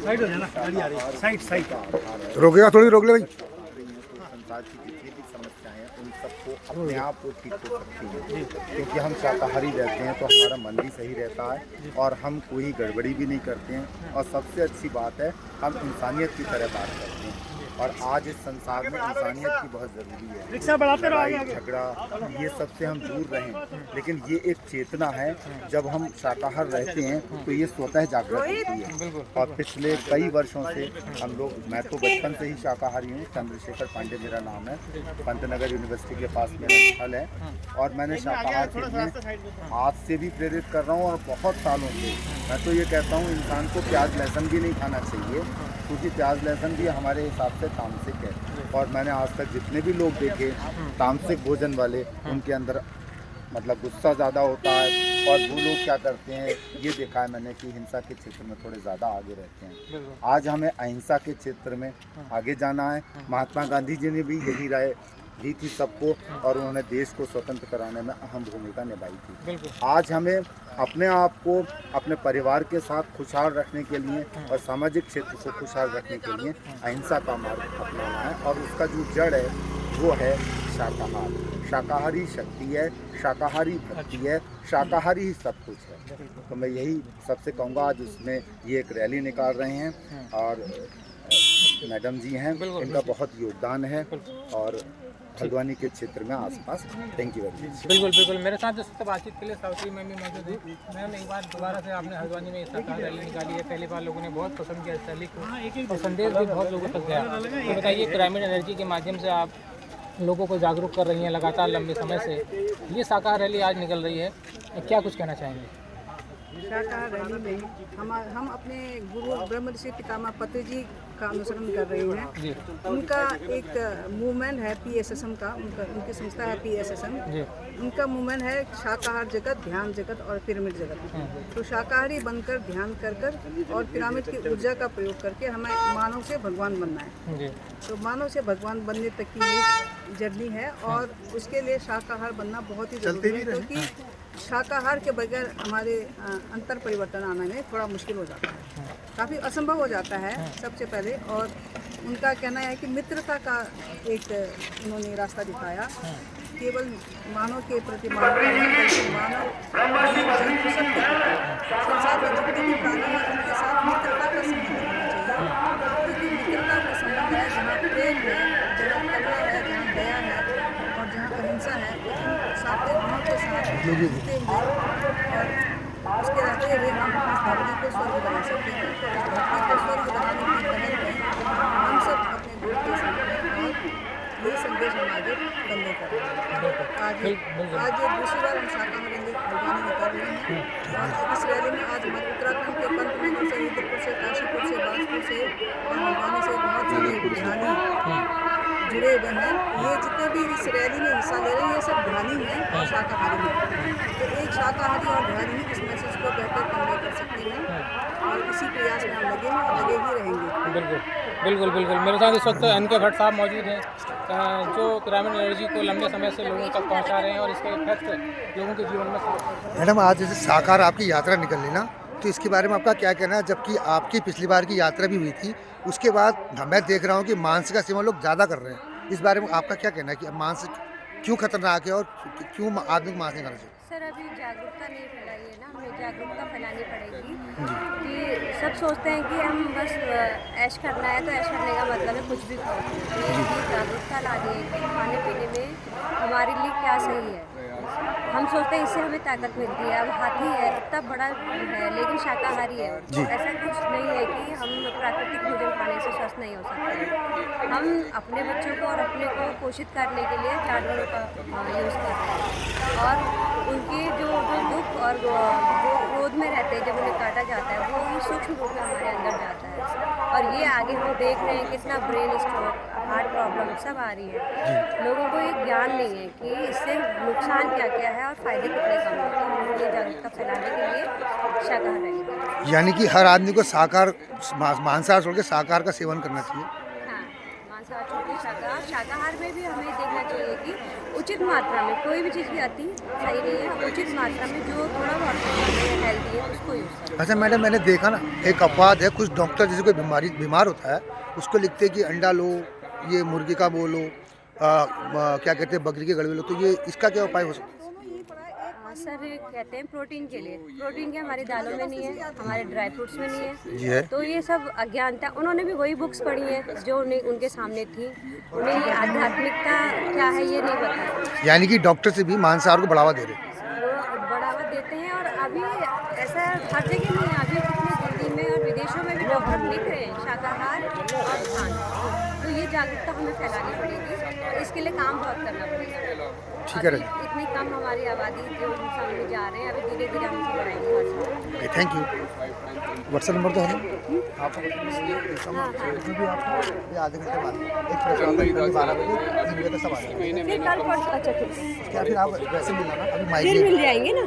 Side हो जाना, गाड़ी आ रही है, साइड साइड रोकेगा थोड़ी, रोक ले भाई। संसार की जितनी भी समस्याएं हैं उन सबको अपने आप वो ठीक हो सकती हैं, क्योंकि हम शाकाहारी रहते हैं तो हमारा मन भी सही रहता है और हम कोई गड़बड़ी भी नहीं करते हैं। और सबसे अच्छी बात है हम इंसानियत की तरह बात करते हैं, और आज इस संसार में इंसानियत की बहुत ज़रूरी है। रिक्शा बढ़ाते रहो, लड़ाई झगड़ा ये सबसे हम दूर रहें, लेकिन ये एक चेतना है। जब हम शाकाहार रहते हैं तो ये स्वतः जागृत होती है। और पिछले कई वर्षों से हम लोग, मैं तो बचपन से ही शाकाहारी हूँ। चंद्रशेखर पांडे मेरा नाम है, पंतनगर यूनिवर्सिटी के पास मेरा स्थल है, और मैंने शाकाहार के लिए आज से भी प्रेरित कर रहा हूँ और बहुत सालों से। मैं तो ये कहता हूँ इंसान को प्याज लहसुन भी नहीं खाना चाहिए, क्योंकि प्याज लहसुन भी हमारे हिसाब से तामसिक है। और मैंने आज तक जितने भी लोग देखे तामसिक भोजन वाले, उनके अंदर मतलब गुस्सा ज़्यादा होता है, और वो लोग क्या करते हैं ये देखा है मैंने कि हिंसा के क्षेत्र में थोड़े ज़्यादा आगे रहते हैं। आज हमें अहिंसा के क्षेत्र में आगे जाना है। महात्मा गांधी जी ने भी यही राय दी थी सबको, और उन्होंने देश को स्वतंत्र कराने में अहम भूमिका निभाई थी। आज हमें अपने आप को अपने परिवार के साथ खुशहाल रखने के लिए और सामाजिक क्षेत्र को खुशहाल रखने के लिए अहिंसा का मार्ग अपनाना है, और उसका जो जड़ है वो है शाकाहार। शाकाहारी शक्ति है, शाकाहारी भक्ति है, शाकाहारी ही सब कुछ है। तो मैं यही सबसे कहूँगा, आज उसमें ये एक रैली निकाल रहे हैं, और मैडम जी हैं, इनका बहुत योगदान है, और हल्द्वानी के क्षेत्र में आसपास। Thank you very much. बिल्कुल बिल्कुल, मेरे साथ इस बातचीत के लिए सावित्री मैम भी मौजूद है। मैम, एक बार दोबारा से आपने हल्द्वानी में शाकाहार रैली निकाली है, पहली बार लोगों ने बहुत पसंद किया इस रैली को, और संदेश भी बहुत लोगों तक गया। तो बताइए, पिरामिड एनर्जी के माध्यम से आप लोगों को जागरूक कर रही हैं लगातार लंबे समय से, ये शाकाहार रैली आज निकल रही है, क्या कुछ कहना चाहेंगे? शाकाहार रैली में हम अपने गुरु ब्रह्म ऋषि पितामह पत्री जी का अनुसरण कर रहे हैं। उनका एक मूवमेंट है PSSM का, उनकी संस्था है PSSM। उनका मूवमेंट है शाकाहार जगत, ध्यान जगत और पिरामिड जगत। तो शाकाहारी बनकर ध्यान कर कर और पिरामिड की ऊर्जा का प्रयोग करके हमें मानव से भगवान बनना है। तो मानव से भगवान बनने तक की ये जर्नी है, और उसके लिए शाकाहार बनना बहुत ही जरूरी है, क्योंकि शाकाहार के बगैर हमारे अंतर परिवर्तन आने में थोड़ा मुश्किल हो जाता है, काफ़ी असंभव हो जाता है सबसे पहले। और उनका कहना है कि मित्रता का एक उन्होंने रास्ता दिखाया, केवल मानव के प्रति मानव नहीं, बल्कि मानव जंतु सबके संसार में जितने भी प्राणी हैं उनके साथ मित्रता का संबंध होना चाहिए, क्योंकि मित्रता का संबंध है जहाँ प्रेम है, जहाँ करुणा है, जहाँ दया है और जहाँ अहिंसा है, इन सातों गुणों के साथ जीते हुए और उसके रहते हुए हम इस धरती को स्वर्ग बना सकते हैं। तो इस धरती को स्वर्ग बनाने की पहल में हम सब अपने गुरु के साथ हैं, और यही संदेश हम आगे बनने कर रहे हैं। आज दूसरी बार हम शाकाहार रैली हल्द्वानी में कर रहे हैं, और इस रैली में आज हमारे उत्तराखंड के पंतनगर से, रुद्रपुर से, काशीपुर से, बांसपुर से और हल्द्वानी से बहुत सारे ध्यानी जुड़े हुए हैं। ये जितने भी इस रैली में हिस्सा ले रहे हैं ये सब ध्यानी हैं और शाकाहारी हैं। तो एक शाकाहारी और ध्यानी इस मैसेज को बेहतर कन्वे कर सकते हैं, और इसी प्रयास में हम लगे हैं और लगे ही रहेंगे। बिल्कुल बिल्कुल बिल्कुल, मेरे साथ इस वक्त NK भट्ट साहब मौजूद हैं, जो पिरामिड एनर्जी को लंबे समय से लोगों तक पहुंचा रहे हैं, और इसके इफेक्ट लोगों के जीवन में। मैडम, आज जैसे शाकाहार आपकी यात्रा निकल ली ना, तो इसके बारे में आपका क्या कहना है? जबकि आपकी पिछली बार की यात्रा भी हुई थी, उसके बाद मैं देख रहा हूँ कि मांस का सेवन लोग ज़्यादा कर रहे हैं। इस बारे में आपका क्या कहना है कि मांस क्यों खतरनाक है और क्यों आदमी को मांस नहीं खाना चाहिए? सर, अभी जागरूकता नहीं फैलाई है ना, हमें जागरूकता फैलानी पड़ेगी। कि सब सोचते हैं कि हम बस ऐश करना है, तो ऐश करने का मतलब है कुछ भी खाओ। जागरूकता लानी है कि खाने पीने में हमारे लिए क्या सही है। हम सोचते हैं इससे हमें ताकत मिलती है। अब हाथी है, इतना बड़ा है, लेकिन शाकाहारी है। ऐसा कुछ नहीं है कि हम प्राकृतिक भोजन खाने से स्वस्थ नहीं हो सकते। हम अपने बच्चों को और अपने को पोषित करने के लिए जानवरों का यूज़ करते हैं, और उनके जो दुख और जो क्रोध में रहते हैं, जब उन्हें काटा जाता है, वो ही सूक्ष्म रूप में हमारे अंदर जाता है। और ये आगे हम देख रहे हैं कितना ब्रेन स्ट्रोक, हार्ट प्रॉब्लम सब आ रही है। लोगों को एक ज्ञान नहीं है कि इससे नुकसान क्या क्या है और फायदे कितने कम होते हैं। ये जागरूकता फैलाने के लिए शाकाहार है। यानी कि हर आदमी को शाकाहार, मांसाहार छोड़ के शाकाहार का सेवन करना चाहिए। हाँ, मांसाहार छोड़ के शाकाहार में भी हमें देखना चाहिए कि उचित मात्रा में, कोई भी चीज़ की अति सही नहीं है, उचित मात्रा में जो थोड़ा बहुत हेल्दी है उसको यूज़ करें। अच्छा मैडम, मैंने देखा ना एक अपवाद है, कुछ डॉक्टर जैसे कोई बीमार होता है उसको लिखते हैं कि अंडा लो, ये मुर्गी का वो लो, क्या कहते हैं बकरी के गड़वे लो, तो ये इसका क्या उपाय हो सकता है? सर कहते हैं प्रोटीन के लिए, प्रोटीन के हमारी दालों में नहीं है, हमारे ड्राई फ्रूट्स में नहीं जी है। है, तो ये सब अज्ञानता, उन्होंने भी वही बुक्स पढ़ी है जो उन्हें उनके सामने थी, उन्हें ये आध्यात्मिकता क्या है ये नहीं पता। यानी कि डॉक्टर से भी मांसाहार को बढ़ावा दे रहे हैं। वो बढ़ावा देते हैं और अभी ऐसा हर जगह नहीं है, अभी अपनी दिल्ली में और विदेशों में भी डॉक्टर लिख रहे हैं शाकाहार और खान, तो ये जागरूकता हमें फैलानी पड़ेगी और इसके लिए काम बहुत करना पड़ेगा। ठीक है, अभी इतनी कम हमारी आबादी जो सामने जा रहे हैं, अभी धीरे धीरे हम इसे बढ़ाएंगे हर साल। Okay, thank you. WhatsApp number तो है ना? आपको भी आपको ये आधे घंटे बाद एक प्रश्न 12 बजे 3 बजे तक सब आ जाएगा। फिर कल परसों, अच्छा ठीक है, क्या फिर आप वैसे मिलना ना, अभी माइक फिर मिल जाएंगे ना।